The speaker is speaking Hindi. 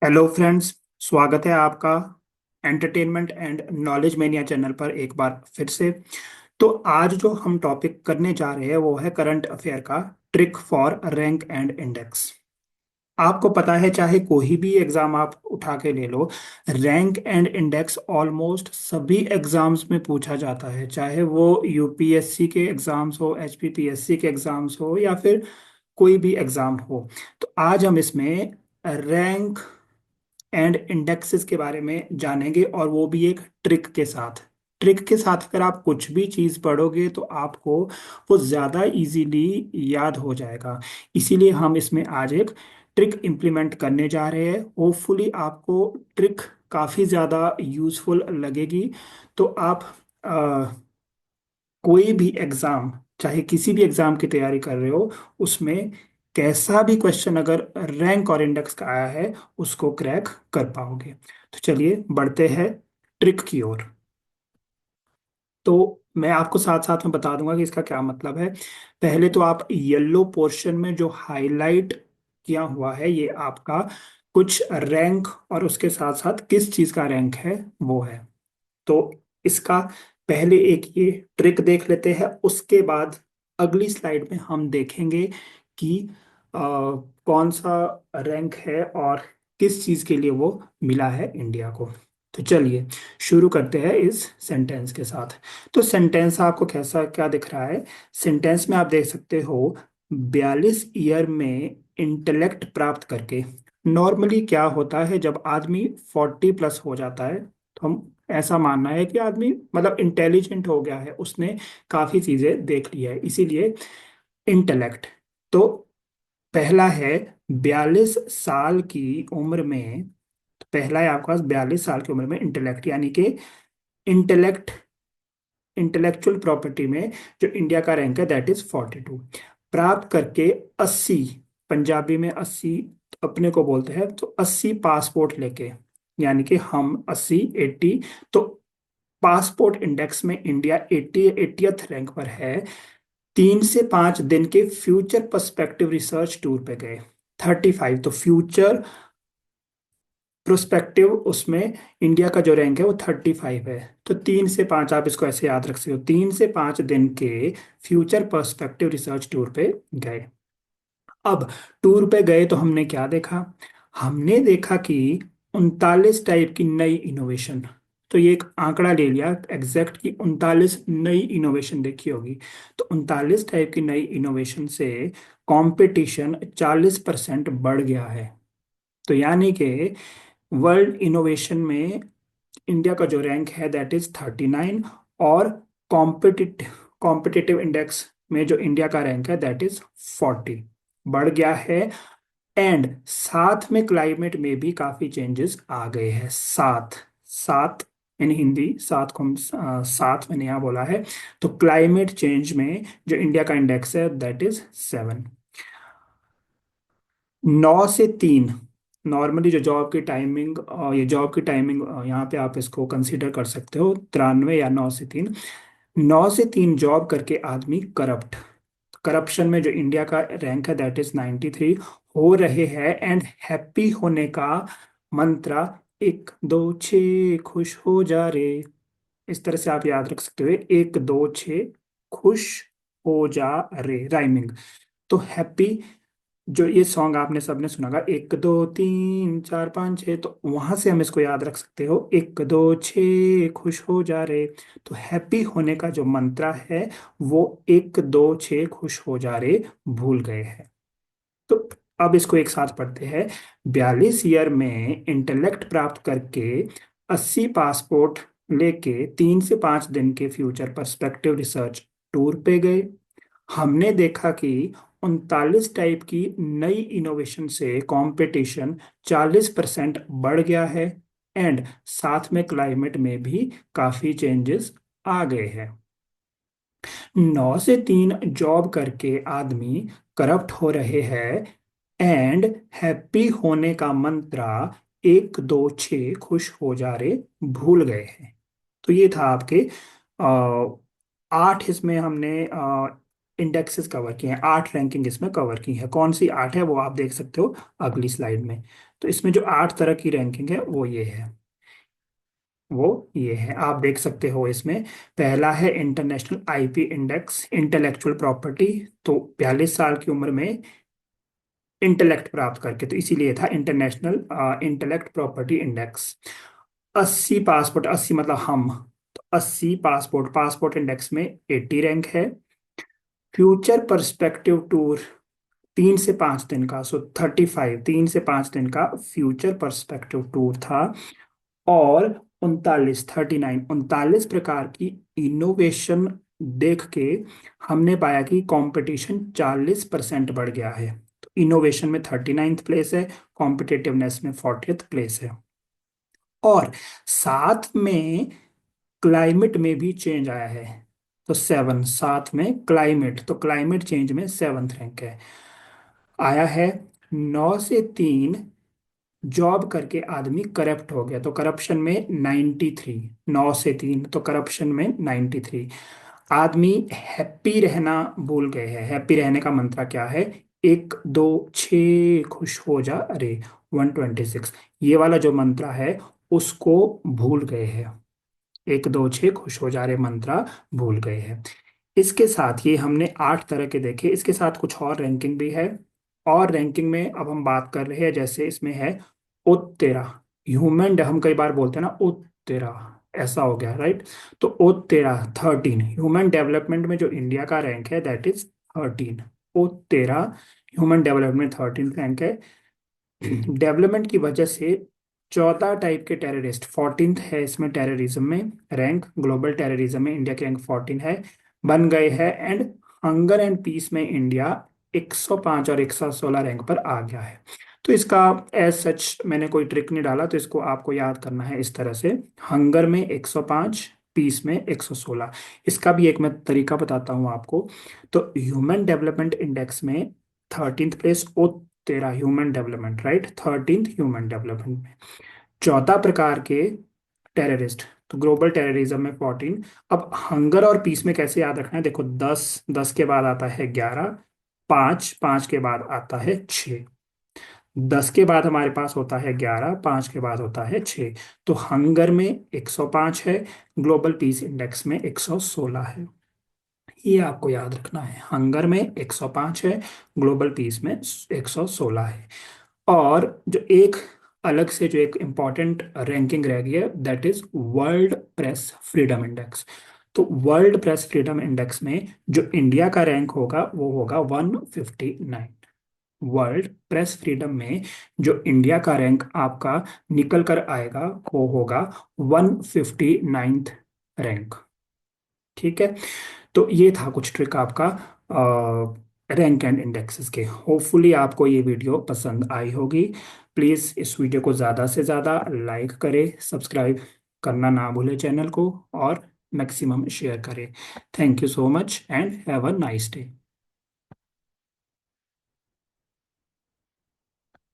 Hello friends. स्वागत है आपका entertainment and knowledge mania channel पर एक बार फिर से। तो आज जो हम टॉपिक करने जा रहे हैं वो है करंट अफेयर का trick for rank and index. आपको पता है चाहे कोई भी एग्जाम आप उठा के ले लो, रैंक एंड इंडेक्स ऑलमोस्ट सभी एग्जाम्स में पूछा जाता है, चाहे वो यूपीएससी के एग्जाम्स हो, एचपीपीएससी के एग्जाम्स हो या फिर कोई भी एग्जाम हो। तो आज हम इसमें रैंक एंड इंडेक्सेस के बारे में जानेंगे, और वो भी एक ट्रिक के साथ। ट्रिक के साथ अगर आप कुछ भी चीज़ पढ़ोगे तो आपको वो ज़्यादा इजीली याद हो जाएगा। इसीलिए हम इसमें आज एक ट्रिक इम्प्लीमेंट करने जा रहे हैं। होपफुली आपको ट्रिक काफ़ी ज़्यादा यूज़फुल लगेगी। तो आप कोई भी एग्जाम, चाहे किसी भी एग्जाम की तैयारी कर रहे हो, उसमें कैसा भी क्वेश्चन अगर रैंक और इंडेक्स का आया है उसको क्रैक कर पाओगे। तो चलिए बढ़ते हैं ट्रिक की ओर। तो मैं आपको साथ साथ में बता दूंगा कि इसका क्या मतलब है। पहले तो आप येलो पोर्शन में जो हाईलाइट किया हुआ है ये आपका कुछ रैंक और उसके साथ साथ किस चीज़ का रैंक है वो है। तो इसका पहले एक ये ट्रिक देख लेते हैं, उसके बाद अगली स्लाइड में हम देखेंगे कि कौन सा रैंक है और किस चीज़ के लिए वो मिला है इंडिया को। तो चलिए शुरू करते हैं इस सेंटेंस के साथ। तो सेंटेंस आपको कैसा क्या दिख रहा है? सेंटेंस में आप देख सकते हो 42 ईयर में इंटेलेक्ट प्राप्त करके। नॉर्मली क्या होता है जब आदमी 40 प्लस हो जाता है तो हम ऐसा मानना है कि आदमी मतलब इंटेलिजेंट हो गया है, उसने काफी चीजें देख ली है, इसीलिए इंटेलेक्ट। तो पहला है 42 साल की उम्र में। तो पहला है आपके पास 42 साल की उम्र में इंटेलेक्ट, यानी कि इंटेलेक्ट इंटेलेक्चुअल प्रॉपर्टी में जो इंडिया का रैंक है दैट इज 42। प्राप्त करके 80, पंजाबी में 80 अपने को बोलते हैं, तो 80 पासपोर्ट लेके, यानी कि हम 80 80। तो पासपोर्ट इंडेक्स में इंडिया 80th रैंक पर है। 3 से 5 दिन के फ्यूचर पर्सपेक्टिव रिसर्च टूर पे गए। 35 तो फ्यूचर प्रोस्पेक्टिव उसमें इंडिया का जो रैंक है वो 35 है। तो 3 से 5 आप इसको ऐसे याद रख सकते हो, 3 से 5 दिन के फ्यूचर पर्सपेक्टिव रिसर्च टूर पे गए। अब टूर पे गए तो हमने क्या देखा? हमने देखा कि 39 टाइप की नई इनोवेशन। तो ये एक आंकड़ा ले लिया एग्जैक्ट कि 39 नई इनोवेशन देखी होगी। तो 39 टाइप की नई इनोवेशन से कंपटीशन 40% बढ़ गया है। तो यानी कि वर्ल्ड इनोवेशन में इंडिया का जो रैंक है दैट इज 39, और कॉम्पिटिटिव इंडेक्स में जो इंडिया का रैंक है दैट इज 40, बढ़ गया है। एंड साथ में क्लाइमेट में भी काफी चेंजेस आ गए हैं। साथ साथ इन हिंदी साथ को हम साथ मैंने यहाँ बोला है। तो क्लाइमेट चेंज में जो इंडिया का इंडेक्स है दैट इज 7। 9 से 3, नॉर्मली जो जॉब की टाइमिंग, ये जॉब की टाइमिंग यहाँ पे आप इसको कंसीडर कर सकते हो 93 या 9 से 3। 9 से 3 जॉब करके आदमी करप्ट, करप्शन में जो इंडिया का रैंक है दैट इज 93 हो रहे हैं। एंड हैप्पी होने का मंत्र 1 2 6 खुश हो जा रे, इस तरह से आप याद रख सकते हो। 1 2 6 खुश हो जा रे, राइमिंग। तो हैप्पी, जो ये सॉन्ग आपने सबने सुना होगा 1 2 3 4 5 6, तो वहां से हम इसको याद रख सकते हो 1 2 6 खुश हो जा रे। तो हैप्पी होने का जो मंत्र है वो 1 2 6 खुश हो जा रे भूल गए हैं। तो अब इसको एक साथ पढ़ते हैं। 42 ईयर में इंटेलेक्ट प्राप्त करके 80 पासपोर्ट लेके 3 से 5 दिन के फ्यूचर पर्सपेक्टिव रिसर्च टूर पे गए। हमने देखा कि 39 टाइप की नई इनोवेशन से कंपटीशन 40% बढ़ गया है। एंड साथ में क्लाइमेट में भी काफी चेंजेस आ गए हैं। 9 से 3 जॉब करके आदमी करप्ट हो रहे हैं। एंड हैप्पी होने का मंत्र 1 2 6 खुश हो जा रे भूल गए हैं। तो ये था आपके 8, इसमें हमने इंडेक्सेस कवर किए हैं, 8 रैंकिंग इसमें कवर की है। कौन सी 8 है वो आप देख सकते हो अगली स्लाइड में। तो इसमें जो 8 तरह की रैंकिंग है वो ये है, वो ये है, आप देख सकते हो इसमें। पहला है international IP index, intellectual property. तो 42 साल की उम्र में इंटेलेक्ट प्राप्त करके, तो इसीलिए था international intellect property index. 80 passport, 80 मतलब हम, तो 80 पासपोर्ट, पासपोर्ट इंडेक्स में 80 रैंक है। फ्यूचर पर्सपेक्टिव टूर 3 से 5 दिन का, सो 35, 3 से 5 दिन का फ्यूचर पर्सपेक्टिव टूर था। और 39 प्रकार की इनोवेशन देख के हमने पाया कि कंपटीशन 40% बढ़ गया है। तो इनोवेशन में 39th प्लेस है, कॉम्पिटिटिवनेस में 40th प्लेस है। और साथ में क्लाइमेट में भी चेंज आया है, तो 7, साथ में क्लाइमेट, तो क्लाइमेट चेंज में 7th रैंक है आया है। 9 से 3 जॉब करके आदमी करप्ट हो गया, तो करप्शन में 93, 9 से 3 तो करप्शन में 93। आदमी हैप्पी रहना भूल गए हैं। हैप्पी रहने का मंत्र क्या है? 1 2 6 खुश हो जा, अरे 126, ये वाला जो मंत्र है उसको भूल गए हैं। 1 2 6 खुश हो जा रे मंत्रा भूल गए हैं। इसके साथ ये हमने 8 तरह के देखे, इसके साथ कुछ और रैंकिंग भी है। और रैंकिंग में अब हम बात कर रहे हैं, जैसे इसमें है उत्तेरा, ह्यूमन, हम कई बार बोलते हैं ना उत्तेरा, ऐसा हो गया राइट। तो उत्तेरा 13, ह्यूमन डेवलपमेंट में जो इंडिया का रैंक है दैट इज 13। उत्तेरा ह्यूमन डेवलपमेंट 13 रैंक है। डेवलपमेंट की वजह से 14 टाइप के टेररिस्ट, 14th है इसमें टेररिज्म में रैंक, ग्लोबल टेररिज्म में इंडिया की रैंक 14 है, बन गए हैं। एंड हंगर एंड पीस में इंडिया 105 और 116 रैंक पर आ गया है। तो इसका एज सच मैंने कोई ट्रिक नहीं डाला, तो इसको आपको याद करना है इस तरह से, हंगर में 105, पीस में 116। इसका भी एक मैं तरीका बताता हूँ आपको। तो ह्यूमन डेवलपमेंट इंडेक्स में 13th place, 13 human development right, 13th human development में 14 प्रकार के टेररिस्ट, तो ग्लोबल टेररिज्म में 14। अब हंगर और पीस में कैसे याद रखना है, देखो 10, 10 के बाद आता है 11, 5, 5 के बाद आता है 6, 10 के बाद हमारे पास होता है 11, 5 के बाद होता है 6। तो हंगर में 105 है, ग्लोबल पीस इंडेक्स में 116 है। ये आपको याद रखना है, हंगर में 105 है, ग्लोबल पीस में 116 है। और जो एक अलग से जो एक इम्पॉर्टेंट रैंकिंग रह गई है that is world press freedom index. तो वर्ल्ड प्रेस फ्रीडम इंडेक्स में जो इंडिया का रैंक होगा वो होगा 159। वर्ल्ड प्रेस फ्रीडम में जो इंडिया का रैंक आपका निकल कर आएगा वो होगा 159th रैंक। ठीक है। तो ये था कुछ ट्रिक आपका रैंक एंड इंडेक्सेस के। होपफुली आपको ये वीडियो पसंद आई होगी। प्लीज़ इस वीडियो को ज़्यादा से ज़्यादा लाइक करें, सब्सक्राइब करना ना भूलें चैनल को, और मैक्सिमम शेयर करें। Thank you so much and have a nice day.